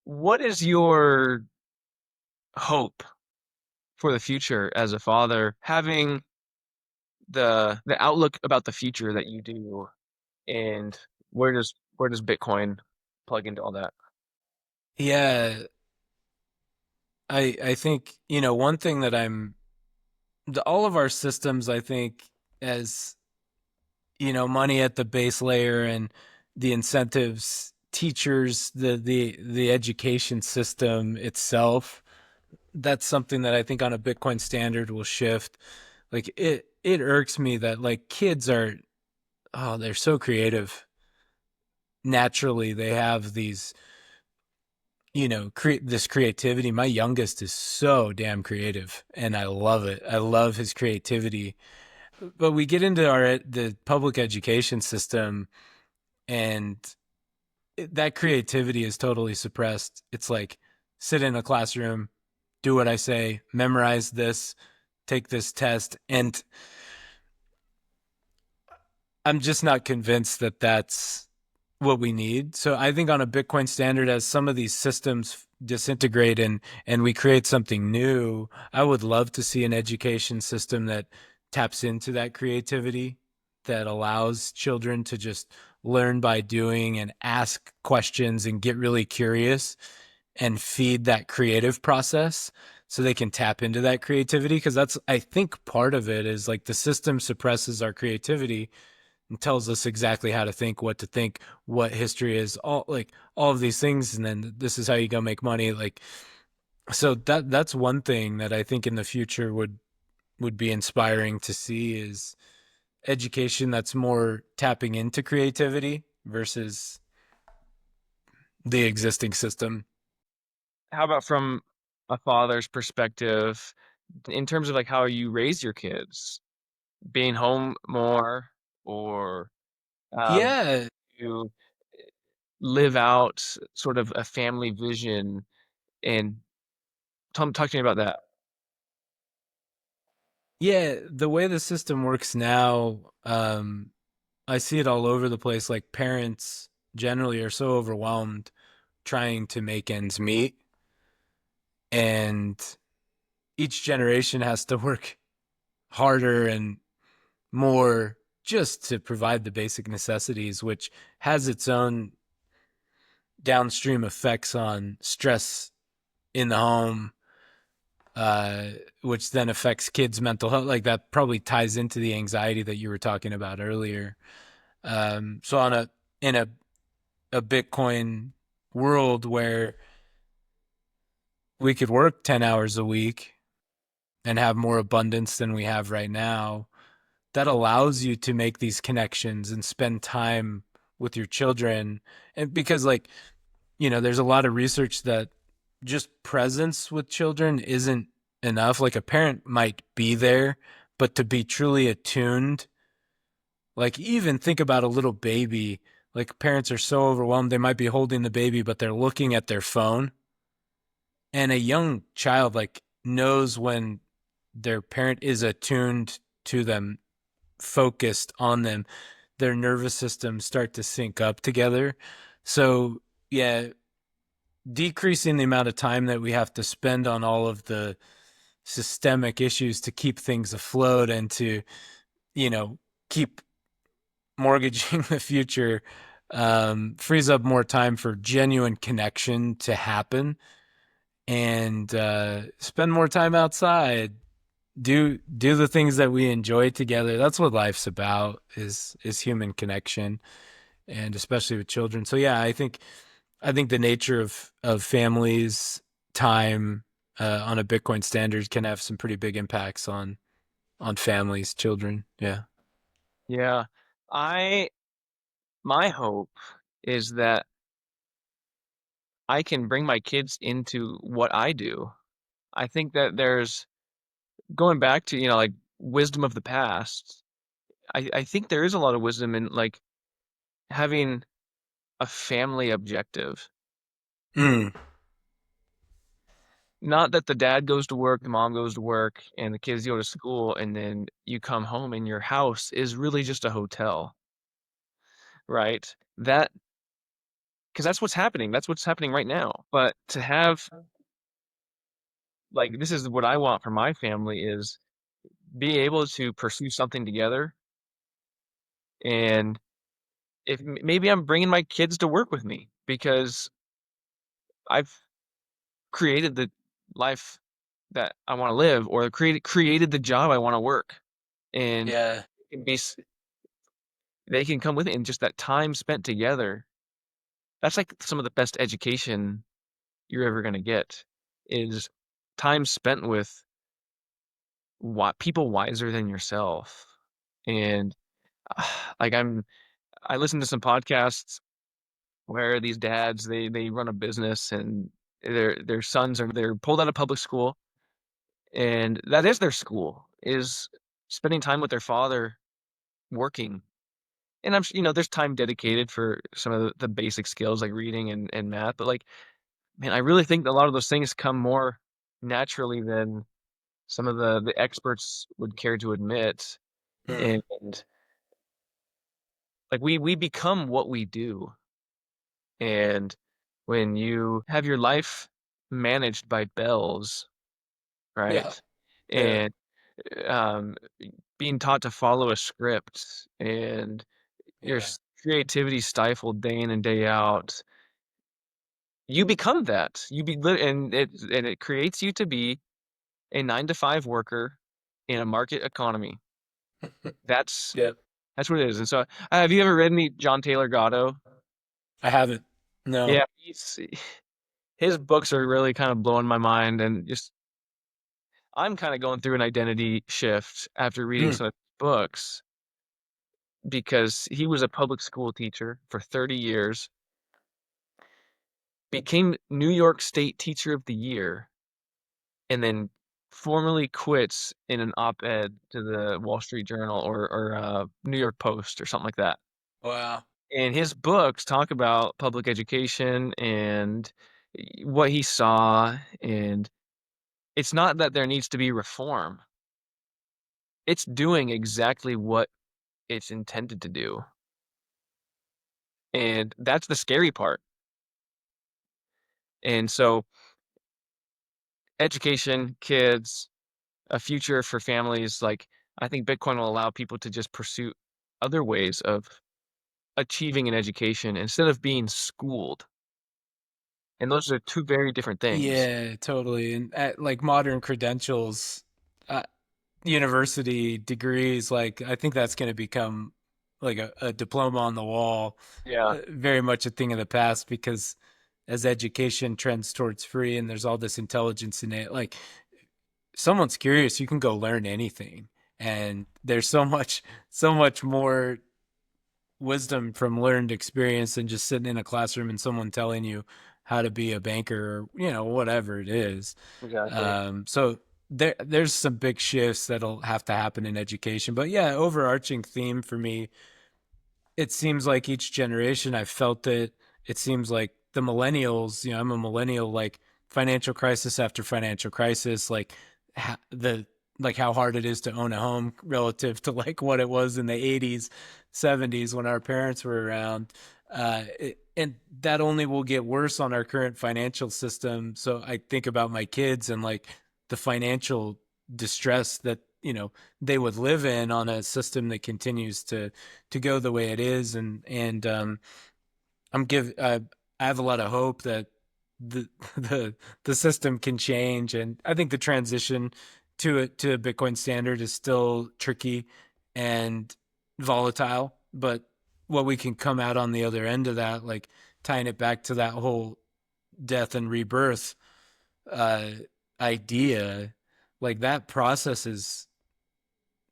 What is your hope for the future as a father, having the outlook about the future that you do, and where does Bitcoin plug into all that? Yeah, I think, one thing that all of our systems, I think, as money at the base layer and the incentives, teachers, the education system itself, that's something that I think on a Bitcoin standard will shift. Like it irks me that like kids are, oh, they're so creative. Naturally, they have these, this creativity. My youngest is so damn creative and I love it. I love his creativity. But we get into the public education system and that creativity is totally suppressed. It's like sit in a classroom, do what I say, memorize this, take this test, and I'm just not convinced that that's what we need. So I think on a Bitcoin standard, as some of these systems disintegrate and we create something new, I would love to see an education system that taps into that creativity, that allows children to just learn by doing and ask questions and get really curious and feed that creative process so they can tap into that creativity. Because that's, I think, part of it is like the system suppresses our creativity and tells us exactly how to think, what to think, what history is, all of these things, and then this is how you go make money. Like, so that's one thing that I think in the future would be inspiring to see is education that's more tapping into creativity versus the existing system. How about from a father's perspective, in terms of like how you raise your kids, being home more, or um, Yeah, you live out sort of a family vision? And talk to me about that. yeah. The way the system works now, I see it all over the place. Like parents generally are so overwhelmed trying to make ends meet, and each generation has to work harder and more just to provide the basic necessities, which has its own downstream effects on stress in the home, uh, which then affects kids' mental health. Like that probably ties into the anxiety that you were talking about earlier. So on a Bitcoin world where we could work 10 hours a week and have more abundance than we have right now, that allows you to make these connections and spend time with your children. And because, like, there's a lot of research that just presence with children isn't enough. Like, a parent might be there, but to be truly attuned, like, even think about a little baby. Like, parents are so overwhelmed, they might be holding the baby, but they're looking at their phone. And a young child, like, knows when their parent is attuned to them, focused on them, their nervous systems start to sync up together. So, yeah, decreasing the amount of time that we have to spend on all of the systemic issues to keep things afloat and to, you know, keep mortgaging the future, frees up more time for genuine connection to happen, and spend more time outside, do the things that we enjoy together. That's what life's about, is human connection, and especially with children. So yeah, I think the nature of families, time, on a Bitcoin standard can have some pretty big impacts on families, children. Yeah. Yeah. I My hope is that I can bring my kids into what I do. I think that there's, going back to, like, wisdom of the past. I think there is a lot of wisdom in like having a family objective. Mm, Not that the dad goes to work, the mom goes to work, and the kids go to school, and then you come home and your house is really just a hotel, right? That Because that's what's happening. That's what's happening right now. But to have, like, this is what I want for my family, is be able to pursue something together. And if maybe I'm bringing my kids to work with me because I've created the life that I want to live, or created the job I want to work, and yeah. it can they can come with it, and just that time spent together. That's like some of the best education you're ever going to get, is time spent with what people wiser than yourself. And like, I listen to some podcasts where these dads, they run a business, and their sons they're pulled out of public school, and that is their school, is spending time with their father working. And there's time dedicated for some of the basic skills like reading and math, but like, man, I really think that a lot of those things come more naturally than some of the experts would care to admit. Mm, And like, we become what we do. And when you have your life managed by bells, yeah. right? Yeah. And um, being taught to follow a script, and your Yeah. creativity stifled day in and day out, you become that. And it creates you to be a 9 to 5 worker in a market economy. That's Yeah. That's what it is. And so, have you ever read any John Taylor Gatto? I haven't. No. Yeah, his books are really kind of blowing my mind, and just I'm kind of going through an identity shift after reading Mm. some of his books because he was a public school teacher for 30 years, became New York State Teacher of the Year, and then formally quits in an op-ed to the Wall Street Journal or New York Post or something like that. Wow. And his books talk about public education and what he saw, and it's not that there needs to be reform. It's doing exactly what it's intended to do. And that's the scary part. And so education, kids, a future for families, like I think Bitcoin will allow people to just pursue other ways of achieving an education instead of being schooled. And those are two very different things. Yeah, totally. And like modern credentials, uh, university degrees, like I think that's going to become like a diploma on the wall, Yeah. very much a thing of the past because as education trends towards free and there's all this intelligence in it, like someone's curious, you can go learn anything. And there's so much more wisdom from learned experience than just sitting in a classroom and someone telling you how to be a banker or whatever it is. Exactly. So there's some big shifts that'll have to happen in education, but yeah, overarching theme for me, it seems like each generation I've felt it. It seems like the millennials, I'm a millennial, like financial crisis after financial crisis, like the like how hard it is to own a home relative to like what it was in the 80s, 70s when our parents were around. And that only will get worse on our current financial system. So I think about my kids and like the financial distress that, they would live in on a system that continues to go the way it is, and I have a lot of hope that the the the system can change, and I think the transition to a Bitcoin standard is still tricky and volatile, but what we can come out on the other end of that, like tying it back to that whole death and rebirth uh idea, like that process is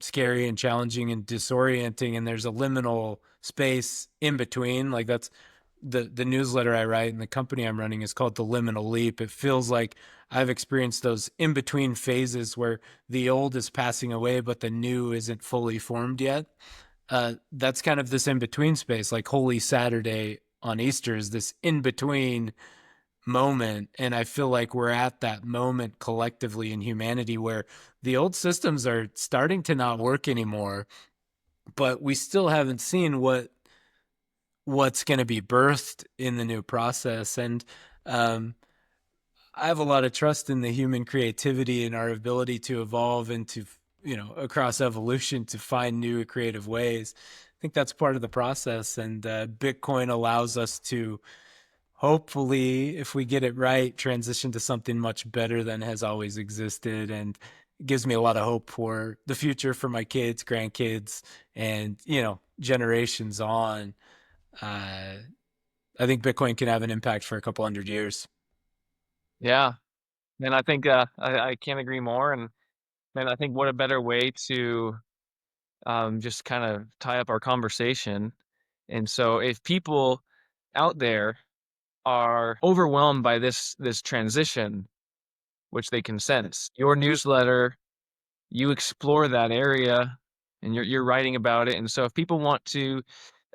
scary and challenging and disorienting, and there's a liminal space in between. Like that's the newsletter I write and the company I'm running is called the Liminal Leap. It feels like I've experienced those in between phases where the old is passing away but the new isn't fully formed yet. That's kind of this in between space, like Holy Saturday on Easter is this in between moment, and I feel like we're at that moment collectively in humanity where the old systems are starting to not work anymore, but we still haven't seen what's going to be birthed in the new process. And um, I have a lot of trust in the human creativity and our ability to evolve into, across evolution to find new creative ways. I think that's part of the process, and Bitcoin allows us to hopefully, if we get it right, transition to something much better than has always existed, and it gives me a lot of hope for the future for my kids, grandkids, and generations on. Uh, I think Bitcoin can have an impact for a couple hundred years. Yeah. And I think I can't agree more. And man, I think what a better way to just kind of tie up our conversation. And so if people out there are overwhelmed by this transition, which they can sense, your newsletter, you explore that area and you're writing about it. And so if people want to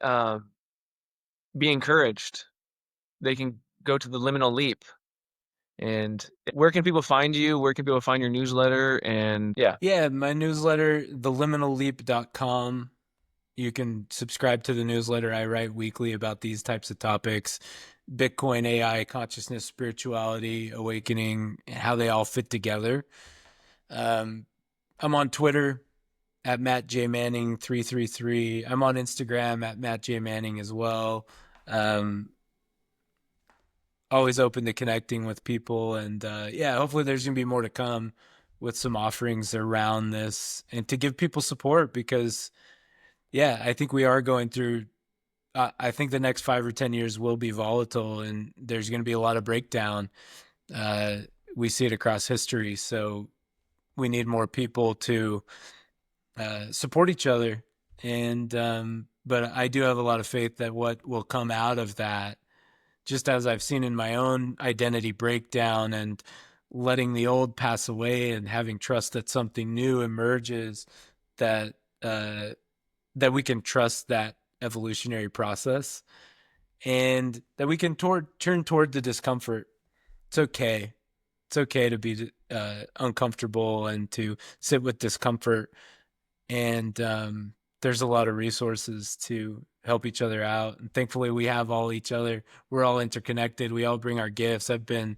uh, be encouraged, they can go to the Liminal Leap. And where can people find you? Where can people find your newsletter? And yeah. Yeah, my newsletter, theliminalleap.com. You can subscribe to the newsletter. I write weekly about these types of topics: Bitcoin, AI, consciousness, spirituality, awakening, how they all fit together. Um, I'm on Twitter at Matt J Manning 333. I'm on Instagram at Matt J Manning as well. Um, Always open to connecting with people, and yeah, hopefully there's gonna be more to come with some offerings around this and to give people support because Yeah, I think we are going through. I think the next 5 or 10 years will be volatile, and there's going to be a lot of breakdown. Uh, we see it across history, so we need more people to support each other. And but I do have a lot of faith that what will come out of that, just as I've seen in my own identity breakdown and letting the old pass away and having trust that something new emerges, that uh, that we can trust that evolutionary process and that we can turn toward the discomfort. It's okay. It's okay to be uncomfortable and to sit with discomfort. And there's a lot of resources to help each other out. And thankfully, we have all each other. We're all interconnected. We all bring our gifts. I've been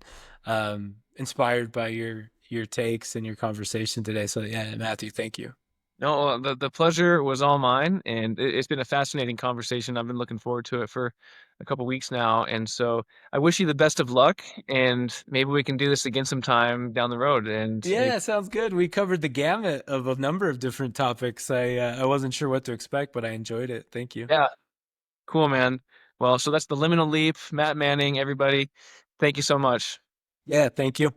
inspired by your takes and your conversation today. So yeah, Matthew, thank you. No, the pleasure was all mine, and it's been a fascinating conversation. I've been looking forward to it for a couple weeks now, and so I wish you the best of luck, and maybe we can do this again sometime down the road. And maybe, Yeah, sounds good. We covered the gamut of a number of different topics. I wasn't sure what to expect, but I enjoyed it. Thank you. yeah, cool, man. Well, so that's the Liminal Leap, Matt Manning, everybody. Thank you so much. Yeah, thank you.